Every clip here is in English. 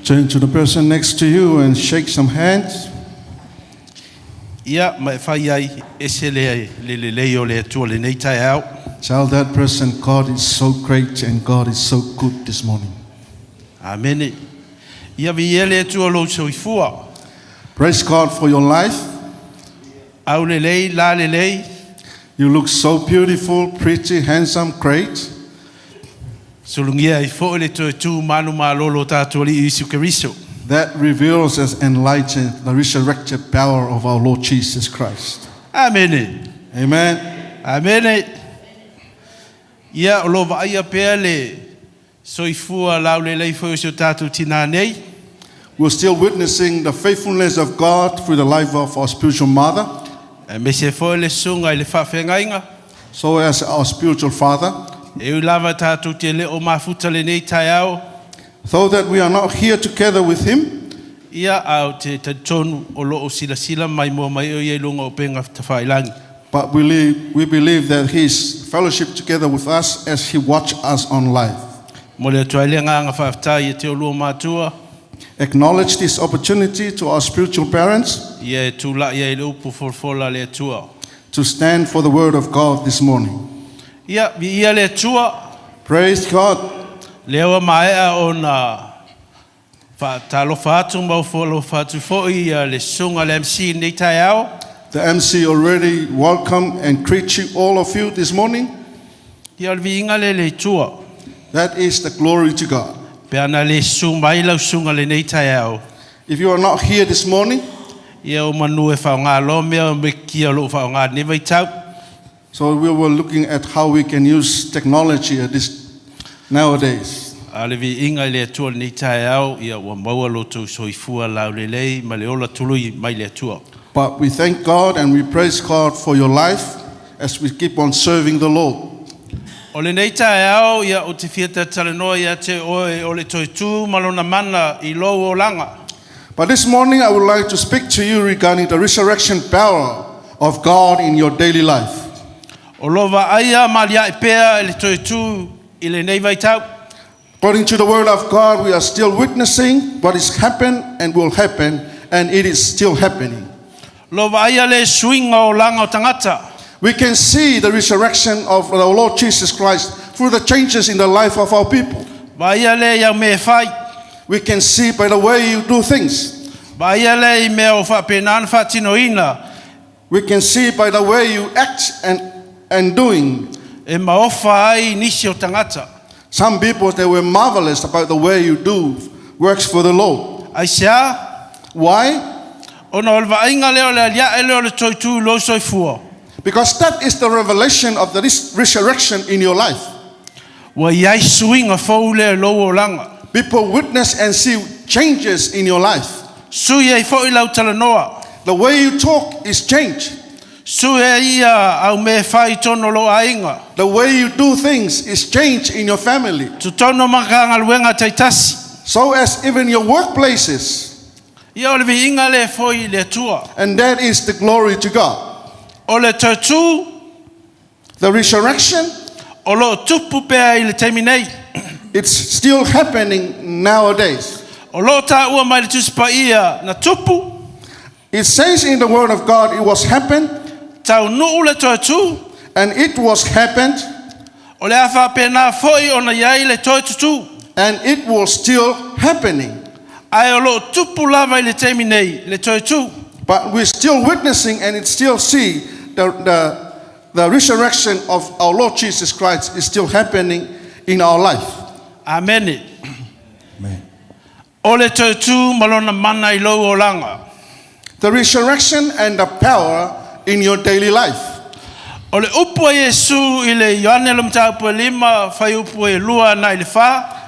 Turn to the person next to you and shake some hands. Tell that person, God is so great and God is so good this morning. Amen. Praise God for your life. You look so beautiful, pretty, handsome, great. That reveals and enlightens the resurrected power of our Lord Jesus Christ. Amen. Amen. Amen. We're still witnessing the faithfulness of God through the life of our spiritual mother. So as our spiritual father, though that we are not here together with him, but we believe that he is fellowship together with us as he watches us on live. Acknowledge this opportunity to our spiritual parents to stand for the word of God this morning. Praise God. The MC already welcome and greet you, all of you this morning. That is the glory to God. If you are not here this morning, so we were looking at how we can use technology at this nowadays. But we thank God and we praise God for your life as we keep on serving the Lord. But this morning I would like to speak to you regarding the resurrection power of God in your daily life. According to the word of God, we are still witnessing what has happened and will happen, and it is still happening. We can see the resurrection of our Lord Jesus Christ through the changes in the life of our people. We can see by the way you do things. We can see by the way you act and doing. Some people, they were marvelous about the way you do works for the Lord. Why? Because that is the revelation of the resurrection in your life. People witness and see changes in your life. The way you talk is changed. The way you do things is changed in your family. So as even your workplaces. And that is the glory to God. The resurrection, it's still happening nowadays. It says in the word of God, it was happened, and it was happened, and it was still happening. But we're still witnessing and it still see the resurrection of our Lord Jesus Christ is still happening in our life. Amen. Amen. The resurrection and the power in your daily life.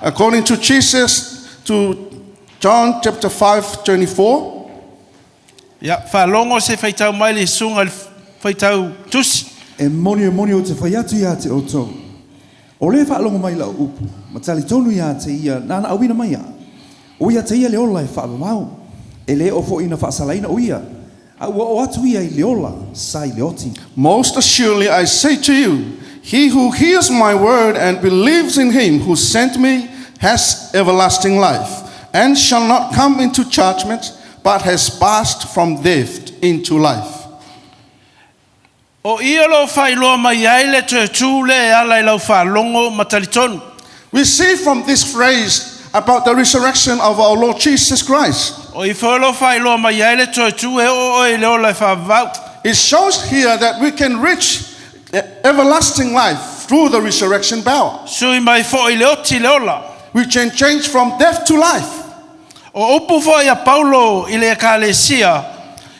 According to Jesus, to John chapter 5:24. Most assuredly I say to you, He who hears my word and believes in him who sent me has everlasting life, and shall not come into judgment, but has passed from death into life. O ia lo whailoa mai ai le Toetu le ala I lau whalongo matalitonu. We see from this phrase about the resurrection of our Lord Jesus Christ. O I whailo whailoa mai ai le Toetu e o I leo lai whavau. It shows here that we can reach everlasting life through the resurrection power. Sui mai fo I leoti leola. We can change from death to life. O upu fo ia Paulo I le ekalesia,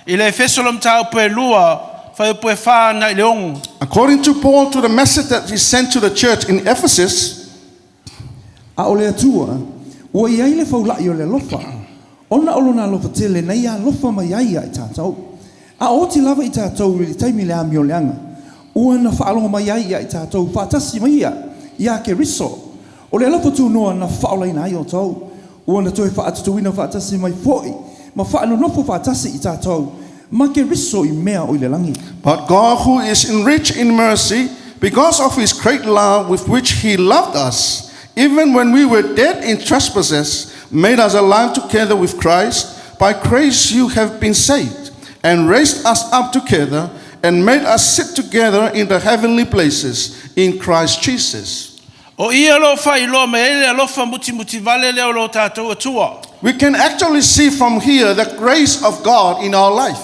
I le Efesolom tau pe lua, whai upu e wha na I leongu. According to Paul, to the message that he sent to the church in Ephesus, A o le atua, ua iai le whaulai o le lofa. Ona olona lofa tele na ia lofa mai ai I tātou. A o ti lava I tātou I taimi le ami o leanga. Ua na whaalonga mai ai I tātou whaatasi mai ia ke riso. O le lofa tu noa na whaolai na ai o tau. Ua na toi whaatatuina whaatasi mai foi. Ma whaano nopo whaatasi I tātou. Ma ke riso I mea o le langi. but God, who is rich in mercy, because of his great love with which he loved us, even when we were dead in trespasses, made us alive together with Christ. By grace you have been saved, and raised us up together, and made us sit together in the heavenly places in Christ Jesus. O ia lo whailoa mai ai le alofa muti muti vale leo lo tātou atua. We can actually see from here the grace of God in our life,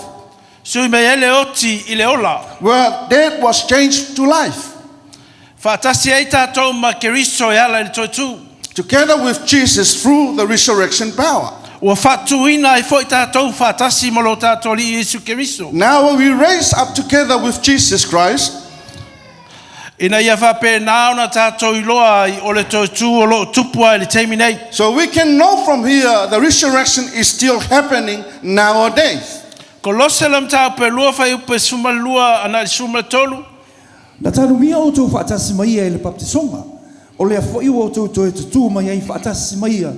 Sui mai ai le oti I le ola. where death was changed to life. Whaatasi ai tātou ma ke riso e ala I le Toetu. Together with Jesus through the resurrection power. Ua whatuina I fo I tātou whaatasi mo lo tātou li Iesu ke riso. Now we raise up together with Jesus Christ. Ina ia whape nao na tātou I loa I o le Toetu o lo tupua I le teimi nei. So we can know from here the resurrection is still happening nowadays. Ko loselam tāu pe lua whai upe suma lua ana I suma tolu. Na tanu mia o tō whaatasi mai ai le baptisonga. O le afoi o tō tō e tutu mai ai whaatasi mai ai.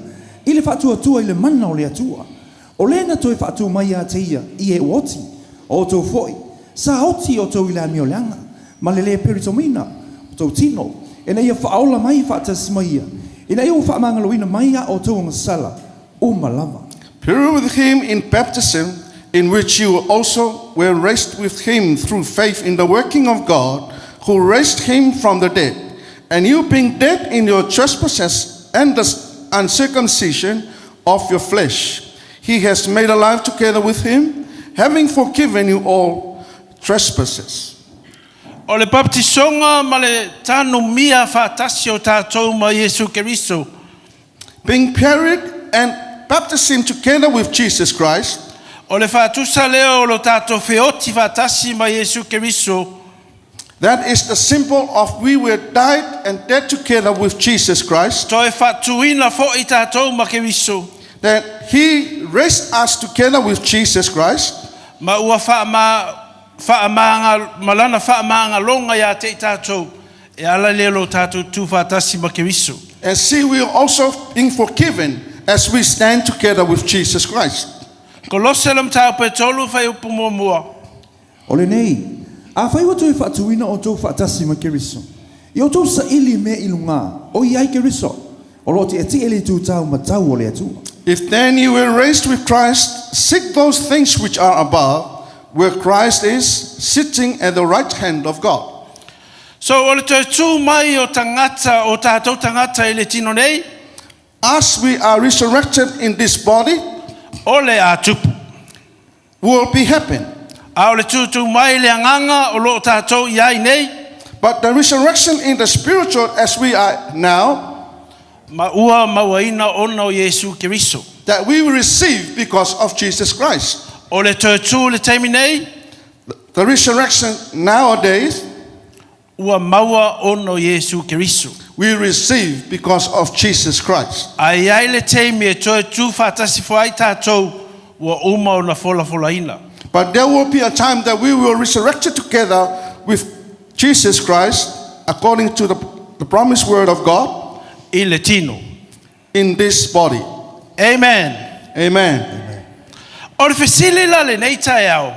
I le whaatua tua I le mana o le atua. O le na tō e whaatua mai a te ia I e uoti. O tō foi. Sa oti o tō I le ami o leanga. Ma le le peritomina. O tō tino. E na ia whaola mai whaatasi mai ia. E na ia o whaamangaloina mai a o tō ngasala. O malava. Pure with him in baptism, in which you also were raised with him through faith in the working of God, who raised him from the dead. And you being dead in your trespasses and the uncircumcision of your flesh, he has made alive together with him, having forgiven you all trespasses. O le baptisonga ma le tanu mia whaatasi o tātou ma Iesu ke riso. Being buried and baptism together with Jesus Christ, O le whaatusa leo o lo tātou whioti whaatasi ma Iesu ke riso. that is the symbol of we were died and dead together with Jesus Christ, Toi whaatuina fo I tātou ma ke riso. that he raised us together with Jesus Christ, Ma ua malana whaamanga longa ia te I tātou. E ala leo lo tātou tu whaatasi ma ke riso. and see we are also being forgiven as we stand together with Jesus Christ. Ko loselam tāu pe tolu whai upu mua mua. O le nei. A whai watu e whaatuina o tō whaatasi ma ke riso. I o tō sa ili me ilunga. O I ai ke riso. O lo te eti ele tū tau ma tau o le atua. If then you were raised with Christ, seek those things which are above, where Christ is sitting at the right hand of God. So o le Toetu mai o tangata o tātou tangata I le tino nei. As we are resurrected in this body, O le a tupu. will be happy. A o le tutu mai le anganga o lo tātou I ai nei. But the resurrection in the spiritual as we are now, Ma ua mauaina ona o Iesu ke riso. that we will receive because of Jesus Christ. O le Toetu le teimi nei. The resurrection nowadays, Ua maua ona o Iesu ke riso. we receive because of Jesus Christ. Ai ai le teimi e Toetu whaatasi fo ai tātou. Ua uma o na fola ina. But there will be a time that we will resurrected together with Jesus Christ according to the promised word of God I le tino. in this body. Amen. Amen. O le fesili la le nei tae au.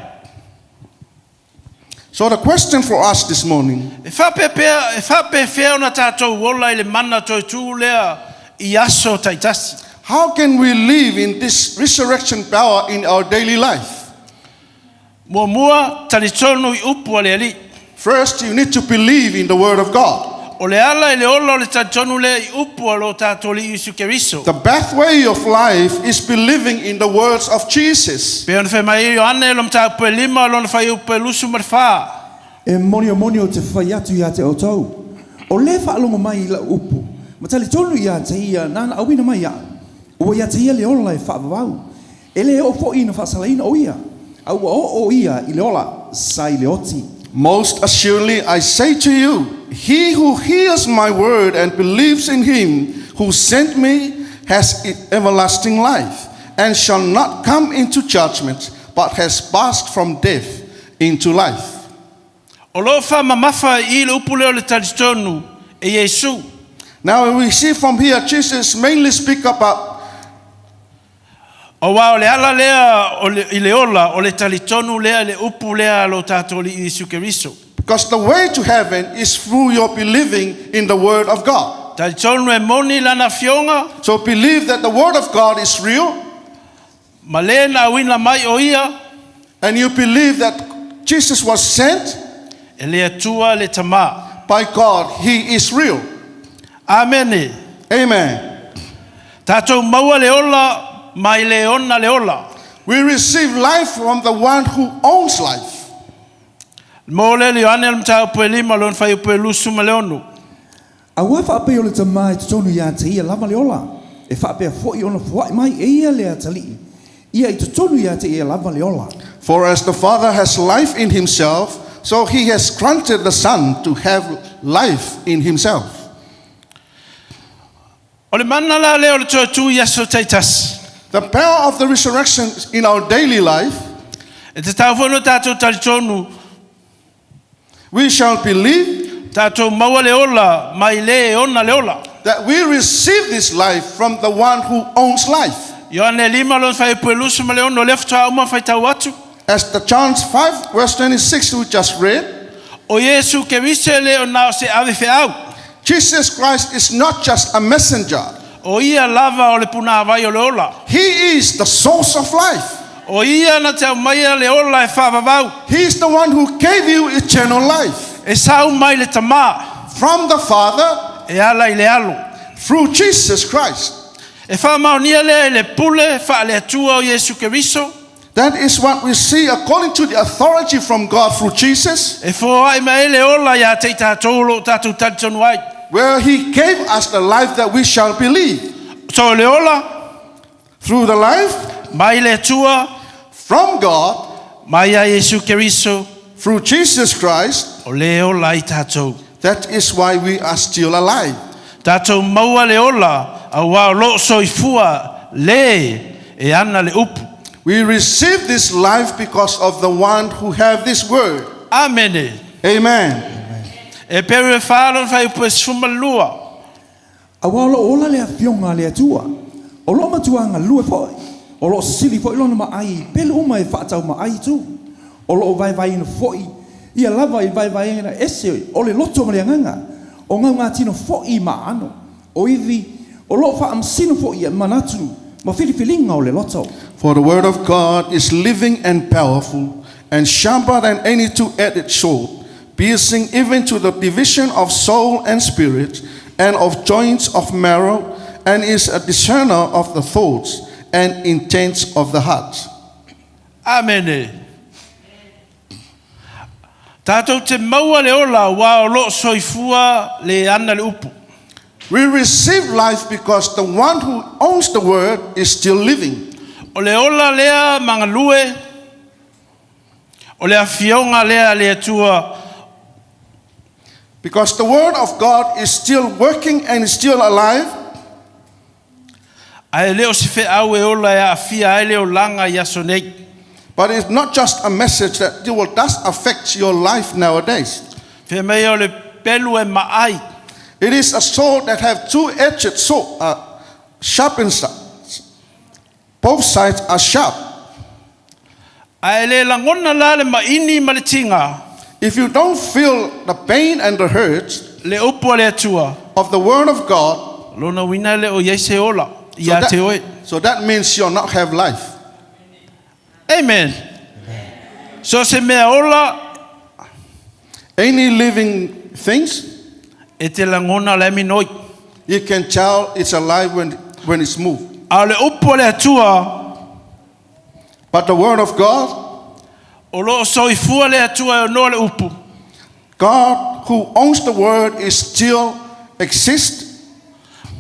So the question for us this morning, E whapepea ona tātou wola I le mana Toetu lea I aso taitasi. how can we live in this resurrection power in our daily life? Mua talitonu I upu ale ali. First, you need to believe in the Word of God. O le ala I le ola o le talitonu lea I upu alo tātou li Iesu Keriso. The pathway of life is believing in the words of Jesus. Pe ona whai Ioane lom tāpu e lima alo na whai upu e lusu marwha. E monio te whai atu ia te o tau. O le whaalongo mai I la upu. Ma tali tonu ia te ia nana awina mai ia. Ua ia te ia le ola e whaavavau. E le o fo ina whaasalaina o ia. Au o ia I le ola sai le oti. Most assuredly, I say to you, he who hears my word and believes in him who sent me has everlasting life and shall not come into judgment, but has passed from death into life. O lo wha mamafa I le upu leo le talitonu e Iesu. Now we see from here, Jesus mainly speak about O wa o le ala lea I le ola o le talitonu lea le upu lea lo tātou li Iesu Keriso. because the way to heaven is through your believing in the word of God. Talitonu e moni lana fionga, So believe that the word of God is real, ma le na awina mai o ia, and you believe that Jesus was sent e le atua le tama. by God. He is real. Amene. Amen. Tātou maua le ola, mai le ona le ola. We receive life from the one who owns life. Mo le Ioane lom tāpu e lima lon whai upu e lusu ma le onu. A wa whaapea o le tamai te tonu ia te ia lava le ola. E whaapea fwoi ona fwoi mai e ia lea tali. Ia I te tonu ia te ia lava le ola. For as the Father has life in himself, so he has granted the Son to have life in himself. O le mana la leo le Toetu I aso taitasi. The power of the resurrection in our daily life, E te tau whono tātou talitonu, we shall believe tātou maua le ola, mai le ona le ola. that we receive this life from the one who owns life. Ioane lima lon whai upu e lusu ma le ono lefta uma whai tau atu. As the John 5 verse 26 we just read, O Iesu Keriso le ona o se ave whiau. Jesus Christ is not just a messenger. O ia lava o le puna vai o le ola. He is the source of life. O ia na te maia le ola e whavavau. He is the one who gave you eternal life. E sau mai le tama. From the Father, E ala I le alo. through Jesus Christ. E whamaunia le e le pule wha le atua o Iesu Keriso. That is what we see according to the authority from God through Jesus, E fōai mai le ola ia te tātou lo tātou talitonu ai. where he gave us the life that we shall believe. So le ola, Through the life mai le atua, from God, mai a Iesu Keriso, through Jesus Christ, o le ola I tātou. that is why we are still alive. Tātou maua le ola, a wā lo soifua le e ana le upu. We receive this life because of the one who have this word. Amene. Amen. E peru e whāron whai upu e suma lua. A wa lo ola le afionga le atua. O lo matuanga lue fwoi. O lo sili fwoi lona ma ai. Pele uma e whaatau ma ai tu. O lo vai vai ina fwoi. Ia lava I vai vai ina ese. O le loto ma le anganga. O ngau ngā tino fwoi ma ano. O iwi. O lo wha am sino fwoi e manatu. Ma whiliwhilinga o le loto. For the word of God is living and powerful, and sharper than any two-edged sword, piercing even to the division of soul and spirit, and of joints of marrow, and is a discerner of the thoughts and intents of the heart. Amene. Tātou te maua le ola wā o lo soifua le ana le upu. We receive life because the one who owns the word is still living. O le ola lea mangalue, o le afionga lea le atua. Because the word of God is still working and is still alive. Ai leo se fe au e ola e afia ai leo langa i aso nei. But it's not just a message that does affect your life nowadays. Fe mei o le pelu e maai. It is a sword that have two-edged sword, sharpened sides. Both sides are sharp. Ai le langona la le maini ma le tinga. If you don't feel the pain and the hurt Le upo le atua. of the Word of God, Lona wina le o yese ola. Ia te oe. so that means you'll not have life. Amen. So se mea ola Any living things, e te langona le minoi. you can tell it's alive when it's moved. A le upo le atua. But the Word of God, O lo soifua le atua o no le upu. God who owns the Word is still exists.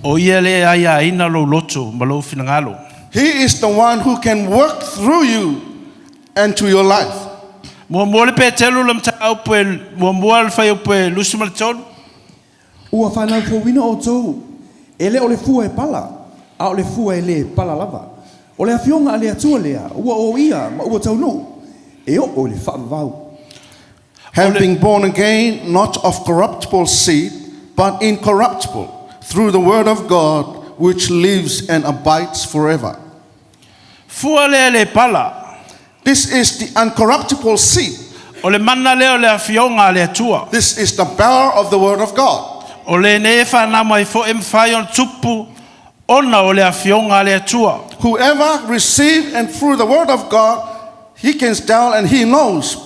O ia le aia ina lo loto ma lo finangalo. He is the one who can work through you and to your life. Mua le pe telu lam ta au pe mua le fai pe lusumal ton. Ua whanau fōwina o tōu. E le o le fua e pala. A o le fua e le pala lava. O le awhionga a le atua lea. Ua o ia ma ua taunu. E o le whaavau. Have been born again, not of corruptible seed, but incorruptible, through the Word of God, which lives and abides forever. Fua le pala. This is the uncorruptible seed. O le mana leo le awhionga le atua. This is the power of the Word of God. O le ne whana mai fo whai on tupu. Ona o le awhionga le atua. Whoever receives and through the Word of God, he can tell and he knows.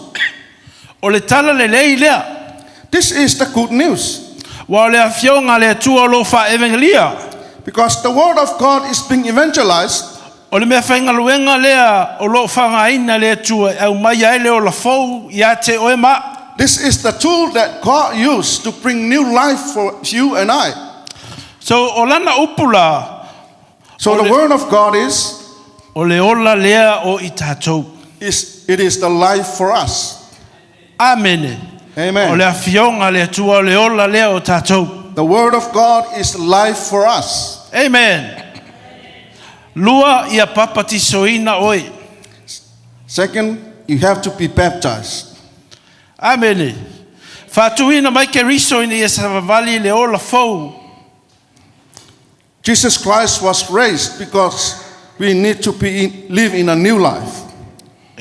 O le tala le lei lea. This is the good news. Wa o le awhionga le atua lo wha evangelia. Because the Word of God is being evangelized. O le mea whaingaluenga lea o lo whangaina le atua au mai ai leo la fau ia te oe ma. This is the tool that God used to bring new life for you and I. So o lana upula. So the Word of God is O le ola lea o i tātou. it is the life for us. Amen. Amen. O le awhionga le atua o le ola lea o tātou. The Word of God is life for us. Amen. Lua ia papati soina oi. Second, you have to be baptized. Amen. Fatuina mai ke riso ina ia savavali le ola fau. Jesus Christ was raised because we need to live in a new life.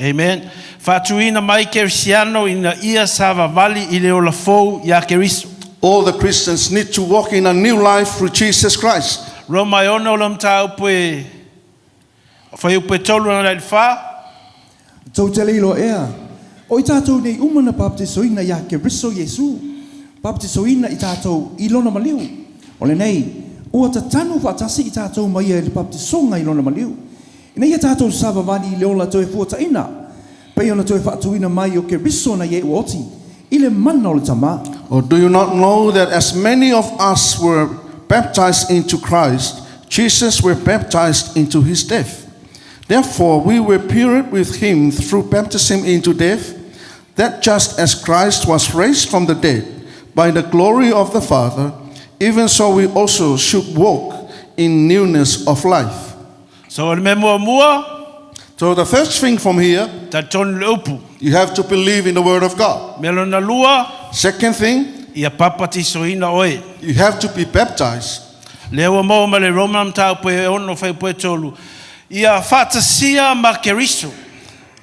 Amen. Fatuina mai ke risiano ina ia savavali i le ola fau ia ke riso. All the Christians need to walk in a new life through Jesus Christ. Roma ono lam ta upe. Fai upe tolu na le fa. Tau te leilo ea. O i tātou nei umana baptisoina ia ke riso Yesu. Baptisoina i tātou i lona maliu. O le nei, ua ta tanu whaatasi i tātou mai e le baptisonga i lona maliu. Ina ia tātou savavani i leola toe fuataina. Pei ona toe whaatuina mai o ke riso na ye uoti. I le mana o le tama. Or do you not know that as many of us were baptized into Christ, Jesus were baptized into his death? Therefore, we were buried with him through baptism into death, that just as Christ was raised from the dead by the glory of the Father, even so we also should walk in newness of life. So le memo mua So the first thing from here, ta ton le upu. you have to believe in the Word of God. Melo na lua Second thing, ia papati soina oi. you have to be baptized. Lewa mo ma le Roman ta upe ono fai upe tolu. Ia fatasia ma ke riso.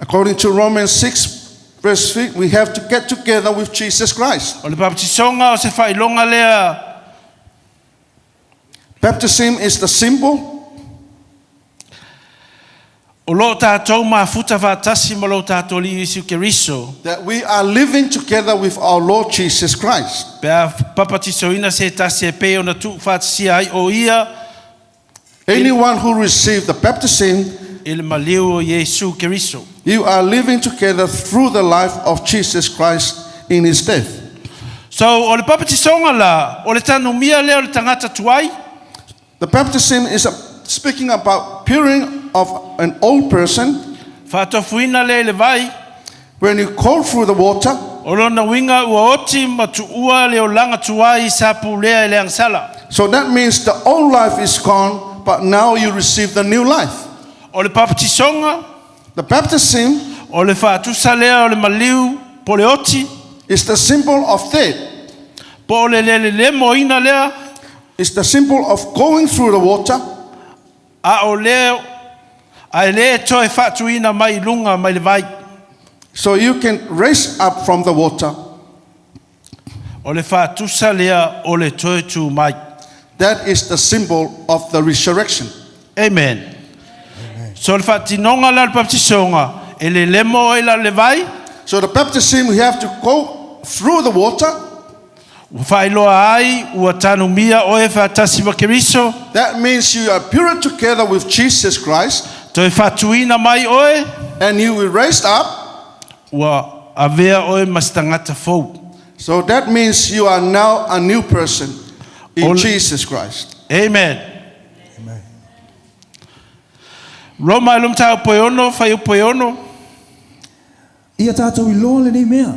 According to Romans 6, verse 3, we have to get together with Jesus Christ. O le baptisonga o se fai longa lea. Baptism is the symbol O lo tātou ma futa fatasi ma lo tātou li isu ke riso. that we are living together with our Lord Jesus Christ. Pea papati soina se tasi e pe ona tu fatasia ai o ia. Anyone who received the baptism, Il maliu o Yesu ke riso. you are living together through the life of Jesus Christ in his death. So o le papati songa la, o le tanu mia leo le tangata tuai. The baptism is speaking about purging of an old person. Fatofuina le vai. When you call through the water, O lona winga ua oti ma tuua leo langa tuai sapu lea le angsala. so that means the old life is gone, but now you receive the new life. O le papatisonga, The baptism o le fatusa lea o le maliu po le oti. is the symbol of death. Po le moina lea. It's the symbol of going through the water. A o leo, a le toe fatuina mai lunga mai le vai. so you can raise up from the water. O le whaatusa lea o le toetu mai. That is the symbol of the resurrection. Amen. So le whaatinonga la le baptisonga, e le lemo e la le vai, So the baptism, we have to go through the water. whailoa ai, ua tanu mia o e whaatasi wa keriso, That means you are pure together with Jesus Christ, toi whaatuina mai oe, and you will raised up. ua avea oe mastangata fou. So that means you are now a new person in Ol- Jesus Christ. Amen. Roma ilum tau poiono, whai poiono, Ia tātou I loa le nei mea.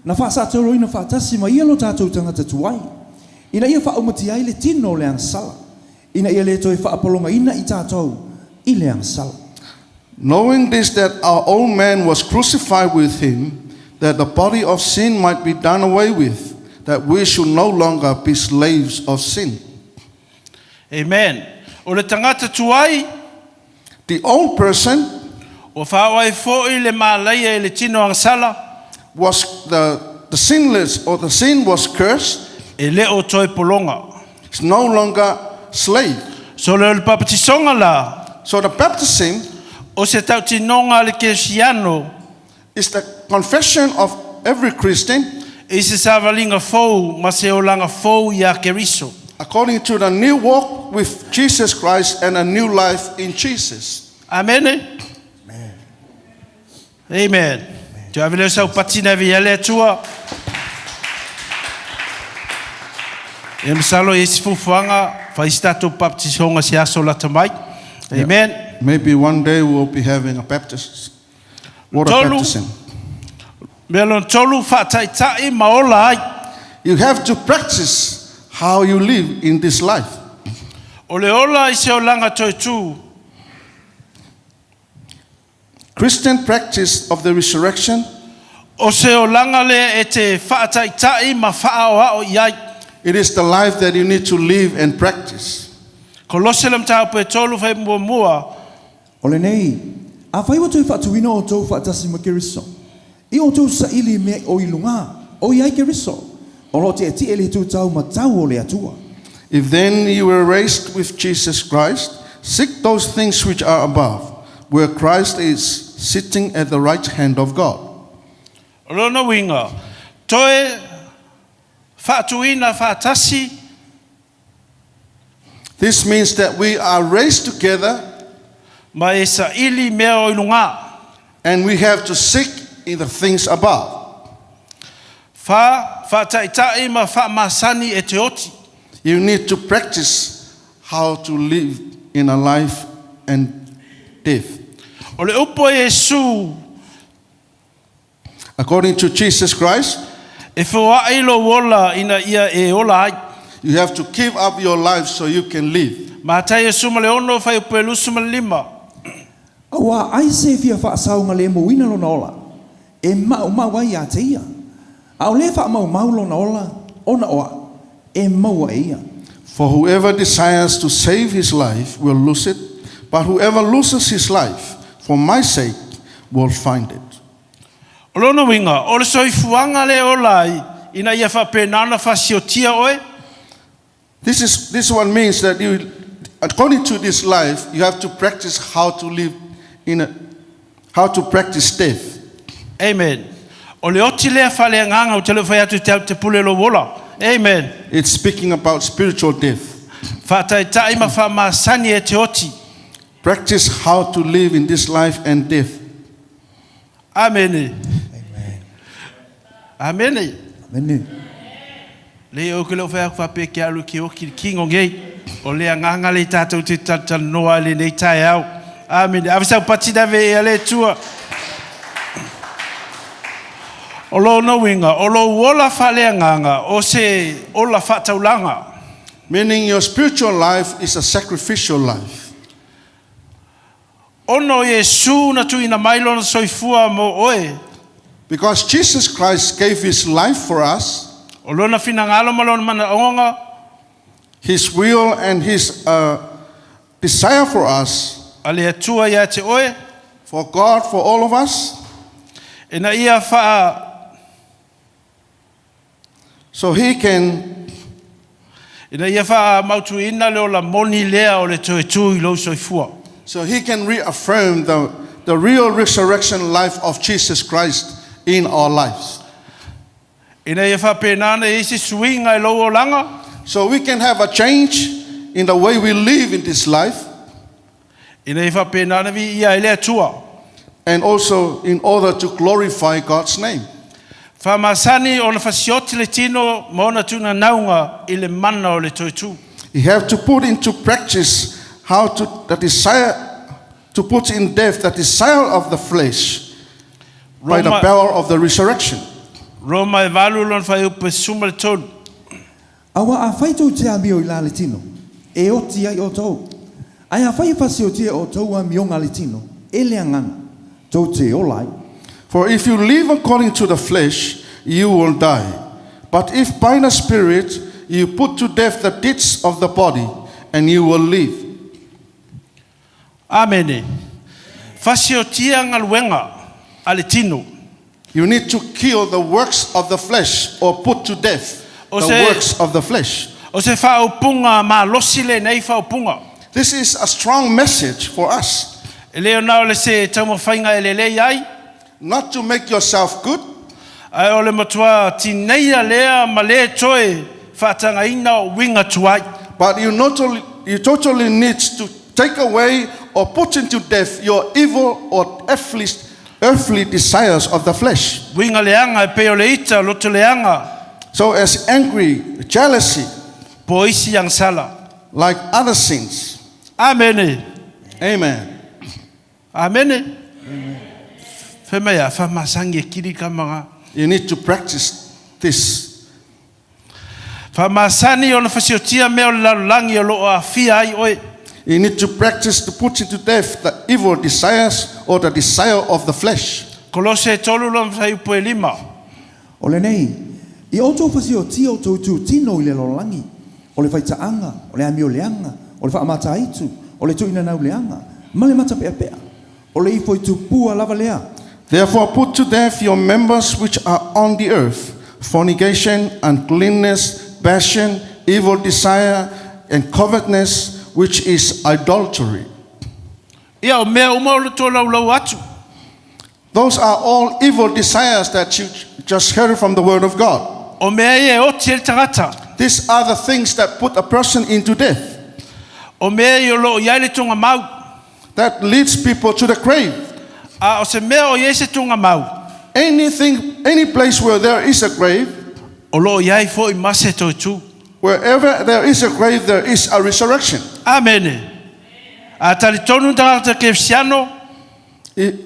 Na wha sātou roi na whaatasi ma ia lo tātou tangata tuai. Ina ia whaumati ai le tino le ansala. Ina ia le toi whaapolonga ina I tātou I le ansala. Knowing this, that our old man was crucified with him, that the body of sin might be done away with, that we should no longer be slaves of sin. Amen. O le tangata tuai, The old person o whaawai fōi le mālaia e le tino ansala, was the sinless, or the sin was cursed. e leo toi polonga. It's no longer slave. So le papatisonga la, So the baptism o se tau tinonga le keresiano, is the confession of every Christian i se savalinga fou, ma se olanga fou ia keriso. according to the new walk with Jesus Christ and a new life in Jesus. Amen. Amen. Te avele sau patina via le tua. E msalo e sifufuanga, whaistatu baptisonga si aso la tamai. Amen. Maybe one day we'll be having a water Tolu. baptism. Melon tolu whaataitai maola ai. You have to practice how you live in this life. O le ola i se olanga toetu. Christian practice of the resurrection O se olanga le e te whaataitai ma whaao iai. it is the life that you need to live and practice. Koloselem tau pe tolu whai mua mua. O le nei, a whai wa toi whaatuina o tau whaatasi ma keriso. I o tau sa ili me o ilunga, o iai keriso. O lo te eti ele tu tau ma tau o le atua. If then you were raised with Jesus Christ, seek those things which are above, where Christ is sitting at the right hand of God. Rona winga. Toe whaatuina whaatasi. This means that we are raised together Ma e sa ili mea o ilunga. and we have to seek in the things above. Whaataitai ma whaamasani e te oti. You need to practice how to live in a life and death. O le upo Yesu According to Jesus Christ, e whaai lo wola ina ia e ola ai. you have to give up your life so you can live. Ma tai Yesu ma le ono whai upo e lusu ma le lima. Awa ai se fia whaasaunga le mo wina lo na ola. E mau wai a te ia. A o le wha mau lo na ola, o na oa. E mau a ia. For whoever desires to save his life will lose it, but whoever loses his life for my sake will find it. O lono winga, o le soifuanga le ola ai, ina ia whapenana whasiotia oe. This one means that you, according to this life, you have to practice how to live how to practice death. Amen. O le oti lea whale nganga o te leo whai atu te pule lo wola. Amen. It's speaking about spiritual death. Whaataitai ma whaamasani e te oti. Practice how to live in this life and death. Amen. Amen. Mene. Le o ke leo whai aku whape ke alu ki oki kingo ngei. O lea nganga le tātou te tatanoa le nei tai au. Amen. Avisau patina ve e ale tua. O lo no winga, o lo wola whalea nganga, o se ola whataulanga. Meaning your spiritual life is a sacrificial life. Ono Yesu na tu ina mailo na soifua mo oe. Because Jesus Christ gave his life for us, O lona fina ngalo malona mana onga. his will and his desire for us, Ale atua ia te oe. for God, for all of us. Ina ia wha So he can ina ia wha mautu ina leo la moni lea o le Toetu I lo soifua. reaffirm the real resurrection life of Jesus Christ in our lives. Ina ia wha penana isi suinga I lo o langa. So we can have a change in the way we live in this life, Ina ia wha penana vi ia ele atua. and also in order to glorify God's name. Wha masani o na whasioti le tino maona tuna naunga I le mana o le Toetu. You have to put into practice how to put in death the desire of the flesh by the power of the resurrection. Roma e valu lon whai upe suma le tonu. Awa a whai tau te amio I la le tino. E oti ai o tau. Ai a whai whasi o te o tau a mionga le tino. E le angana. Tau te o lai. For if you live according to the flesh, you will die. But if by the Spirit you put to death the deeds of the body, and you will live. Amene. Whasiotia ngaluenga ale tino. You need to kill the works of the flesh, or put to death the works of the flesh. O se whaupunga ma losile nei whaupunga. This is a strong message for us. E leo nao le se taumo whainga e lelei ai. Not to make yourself good, Ai o le matua tineia lea ma le toe whaatanga ina o winga tuai. but you totally need to take away or put into death your evil or earthly desires of the flesh. Winga leanga e peo le ita loto leanga. So as angry, jealousy, Po isi yang sala. like other sins. Amene. Amen. Amene. Whemea whamasangi e kiri ka mga. You need to practice this. Whamasani o na whasiotia meo le lalulangi o loo a fia ai oe. You need to practice to put into death the evil desires or the desire of the flesh. Kolose tolu lon whaiupo e lima. O le nei. I o tau whasi o tia o tau tino I le lolangi. O le whaitaanga. O le amio leanga. O le whaamata aitu. O le tuina nau leanga. Ma le mata pea pea. O le ifo I tupua lava lea. Therefore put to death your members which are on the earth: fornication, uncleanness, passion, evil desire, and covetousness, which is idolatry. Ia o mea uma o le tō lau atu. Those are all evil desires that you just heard from the Word of God. O mea e o te tangata. These are the things that put a person into death, O mea I o loo iai le tonga mau. that leads people to the grave. A o se mea o iai se tonga mau. Any place where there is a grave, O loo iai fo I mase Toetu. wherever there is a grave, there is a resurrection. Amene. A tali tonu tangata ke fsiano.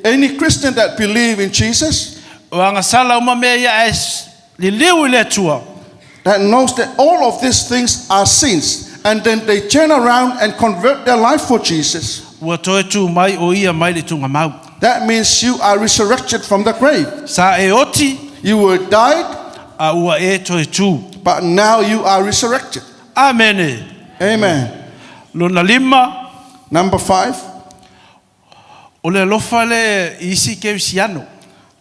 Any Christian that believe in Jesus, O anga sala uma mea ia e li liu I le atua. that knows that all of these things are sins, and then they turn around and convert their life for Jesus, Ua Toetu mai o ia mai le tonga mau. that means you are resurrected from the grave. Sa e oti. You were died, A ua e Toetu. but now you are resurrected. Amene. Amen. Lona lima. Number 5, O le alofa le isi ke fsiano.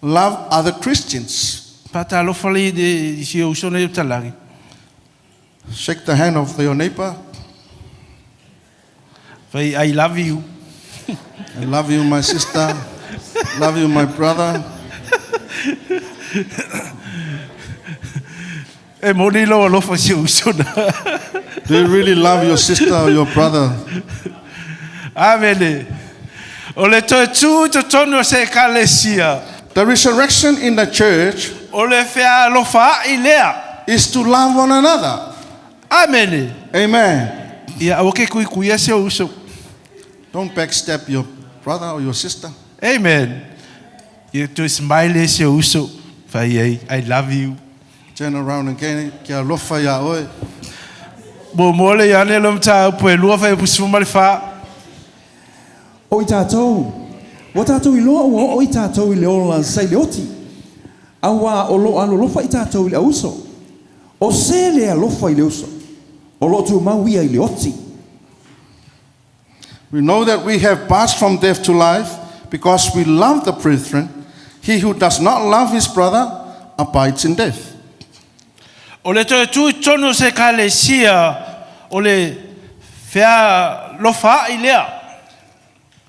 love other Christians. Pata alofa le de isi o usone i talangi. Shake the hand of your neighbor. Fai I love you. I love you, my sister. Love you, my brother. E moni lo alofa si o usona. Do you really love your sister or your brother? Amene. O le Toetu to tonu se kalesia. The resurrection in the church O le fea alofa I lea. is to love one another. Amene. Amen. Ia o ke kuia se o uso. Don't backstab your brother or your sister. Amen. Ia to smile se o uso. Fai I love you. Turn around again. Kia lofa ya oe. Bo mole ia ne lom ta po e lua fai pusuma le fa. O I tātou. O tātou I loa ua o I tātou I le ola sai le oti. Awa o lo alo lofa I tātou I le auso. O se le alofa I le uso. O lo tu mawia I le oti. We know that we have passed from death to life because we love the brethren. He who does not love his brother abides in death. O le Toetu tonu se kalesia o le fea lofa I lea.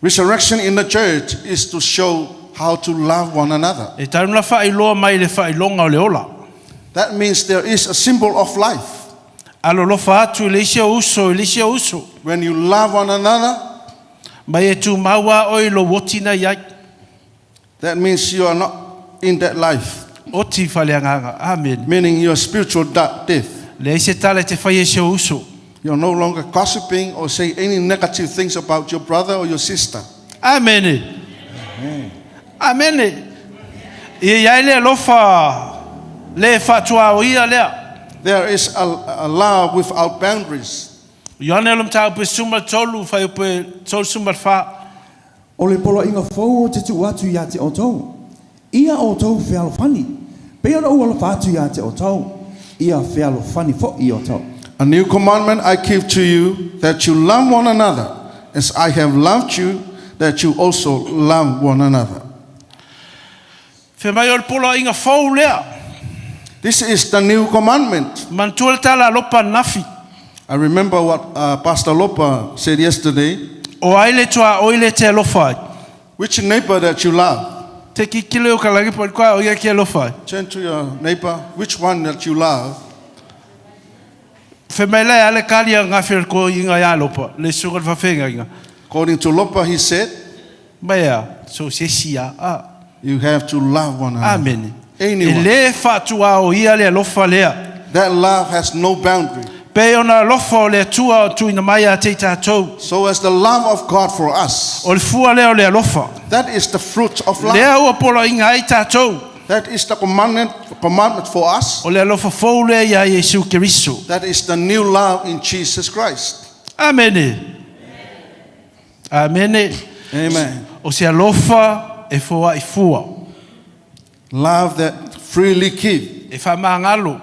Resurrection in the church is to show how to love one another. E taru la fa iloa mai le fa ilonga o le ola. That means there is a symbol of life. Alo lofa atu le isia uso. When you love one another, Mai e tu maua oi lo wotina iai. that means you are not in that life, Oti faleanganga. Amen. meaning your spiritual death. Le ise tale te fai isia uso. You're no longer gossiping or say any negative things about your brother or your sister. Amen. Amen. E iai le lofa le fatua o ia lea. There is a love without boundaries. Ioane lom tau pe suma tolu fai pe tolu suma fa. O le polo inga fau o te tu atu ia te o tau. Ia o tau whialo whani. Pea o ala whatu ia te o tau. Ia whialo whani fo I o tau. A new commandment I give to you, that you love one another, as I have loved you, that you also love one another. Fe mai o le polo inga fau lea. This is the new commandment. Mantua le tala lopa nafi. I remember what Pastor Lopa said yesterday. O aile tua oile te lofa. Which neighbor that you love? Te kikile o kalagi po kwa o ia ke lofa. Turn to your neighbor. Which one that you love? Fe mai le ale kalia ngafir ko inga ya lopa. Le sugar fa fenga inga. According to Lopa, he said, Maya, so se sia. you have to love one another. Amen. Anyone. Le fatua o ia le lofa lea. That love has no boundary. Pe ona lofa o le tua o tu ina mai a te tātou. So as the love of God for us, O le fua lea o le lofa. that is the fruit of love. Lea ua polo inga ai tātou. That is the commandment for us. O le lofa fau lea ia Yesu Keriso. That is the new love in Jesus Christ. Amen. Amen. Amen. O se alofa e fua I fua. Love that freely give, E wha maangalo.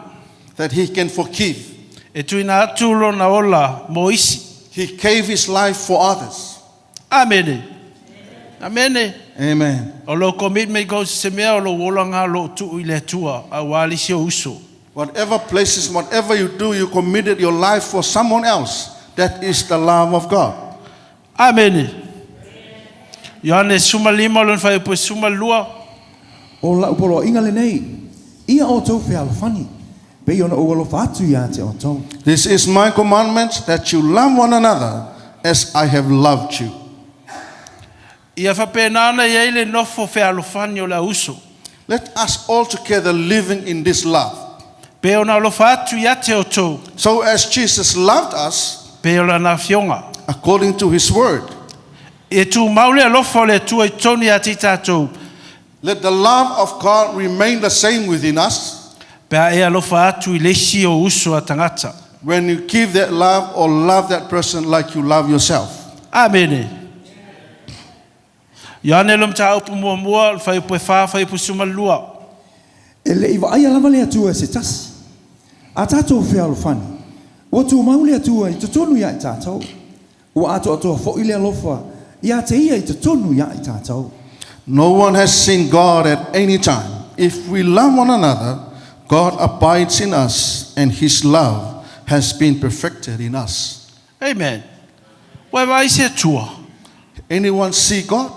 that he can forgive. E tuina atu lona ola mo isi. He gave his life for others. Amen. Amen. Amen. O lo commitment goes se mea o lo wolanga lo tu I le tua a wali se uso. Whatever places, whatever you do, you committed your life for someone else. That is the love of God. Amen. Ioane suma lima lon fai po suma lua. O la polo inga le nei. Ia o tau whialo whani. Pea ona o ala whatu ia te o tau. This is my commandment, that you love one another as I have loved you. Ia whapenana ia ile nofo fe alofani o la uso. Let us all together living in this love. Pe ona alofatu ia te o tau. So as Jesus loved us, Pe ona na fionga. according to his word, E tu maule alofo le tu e toni a te tātou. let the love of God remain the same within us. Pea e alofa atu I lesi o uso a tangata. When you give that love or love that person like you love yourself. Amen. Ioane lom ta upu mua mua, fai upu e wha, fai upu suma lua. E le iwa aia lava le atua se tasi. A tātou whialo whani. Ua tu maule atua I te tonu ia I tātou. Ua ato atua fo I le alofa. Ia te ia I te tonu ia I tātou. No one has seen God at any time. If we love one another, God abides in us, and his love has been perfected in us. Amen. Wai vai se tua. Anyone see God?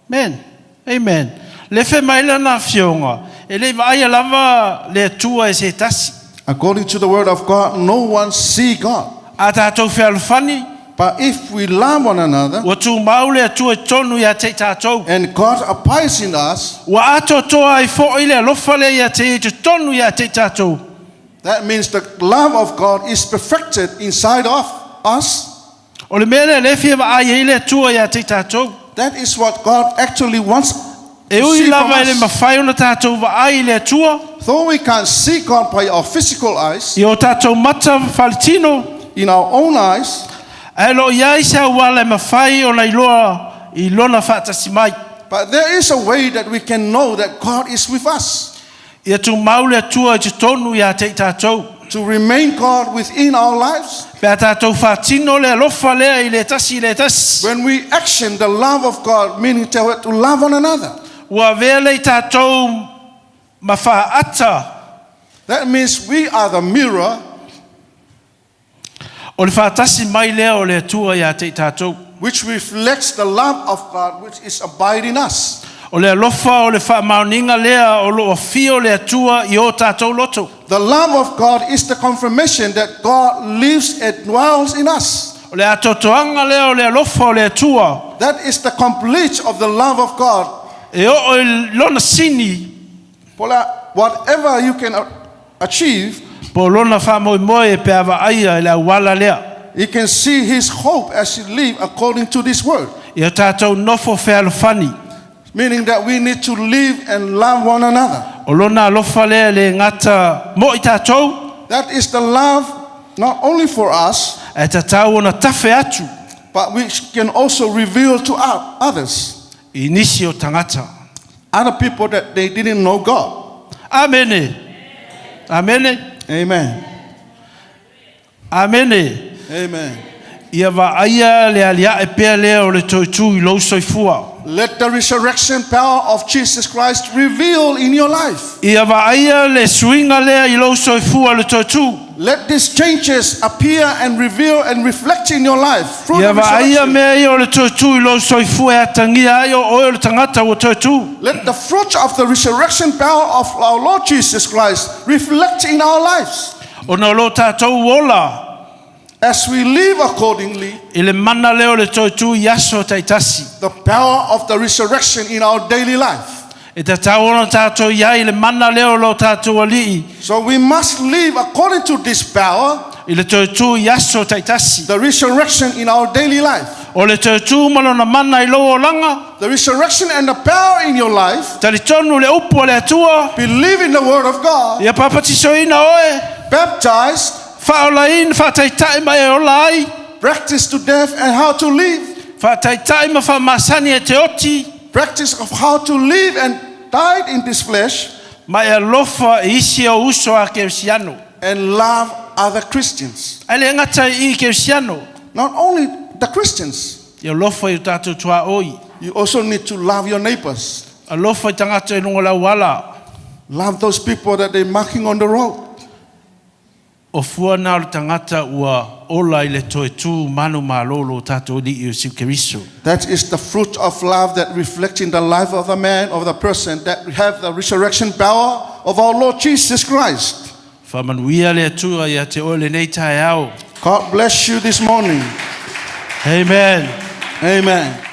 Amen. Amen. Le fe maila na fionga. E le vai lava le tua e se tasi. According to the word of God, no one see God. A tātou fe alfani. But if we love one another, Wa tu maule atu e tonu ia te tātou. and God abides in us, Wa ato toa I fo ile alofa le ia te tonu ia te tātou. that means the love of God is perfected inside of us. O le mele le fia va ai ile tua ia te tātou. That is what God actually wants E to ui see from lava ele us. mawhai ona tātou va ai le tua. Though we can't see God by our physical eyes, I o tātou mata whalitino. in our own eyes, E lo iai sa wale mawhai ona I lona whatasi mai. but there is a way that we can know that God is with us. Ia tu maule atua I te tonu ia te tātou. to remain God within our lives. Pea tātou whātino le alofa lea I le tasi. When we action the love of God, meaning to love one another. Ua vele I tātou mawhaata. That means we are the mirror O le whātasi mai lea o le atua ia te tātou. which reflects the love of God which is abiding us. O le alofa o le whaamauninga lea o lo fio le atua I o tātou loto. The love of God is the confirmation that God lives and dwells in us. O le atotoanga lea o le alofa o le atua. That is the complete of the love of God. E o lona sini. Whatever you can achieve, Po lona whamoimoe pe awa aia I le awala lea. you can see His hope as you live according to this word. I o tātou nofo whealofani. Meaning that we need to live and love one another. O lona alofa lea le ngata mo I tātou. That is the love not only for us, E tātou ona tawhi atu. but which can also reveal to others. I nisi o tangata. Other people that they didn't know God. Amene. Amene. Amen. Amene. Amen. Ia wa aia le alia e pea lea o le Toetu I lou soifua. Let the resurrection power of Jesus Christ reveal in your life. Ia wa aia le suinga lea I lou soifua le Toetu. Let these changes appear and reveal and reflect in your life. Through Ia the wa aia resurrection. mea I o le Toetu I lou soifua e atangia ai o o le tangata o Toetu. Let the fruit of the resurrection power of our Lord Jesus Christ reflect in our lives. O na lo tātou wola. As we live accordingly, I le mana leo le Toetu I aso taitasi. the power of the resurrection in our daily life. E ta taona tātou iai le mana leo lo tātou alii. So we must live according to this power, I le Toetu I aso taitasi. the resurrection in our daily life. O le Toetu malo na mana I lo o langa. The resurrection and the power in your life. Talitonu le upo le atua. Believe in the word of God. Ia papatisoina oe. Baptized, Whaolain, whataitai mai o lai. practice to death and how to live. Whataitai ma whamasani e te oti. Practice of how to live and died in this flesh Mai e lofa e isi o uso a keusiano. and love other Christians. Ai le ngata I keusiano. Not only the Christians, Ia lofa I tātou tua oi. you also need to love your neighbors. A lofa I tangata I lungo la wala. Love those people that they're marking on the road. O fua na o tangata ua ola I le Toetu manu malolo tātou li I o siu keriso. That is the fruit of love that reflects in the life of the man, of the person that have the resurrection power of our Lord Jesus Christ. Whamanuia le atua ia te ole nei tae au. God bless you this morning. Amen. Amen.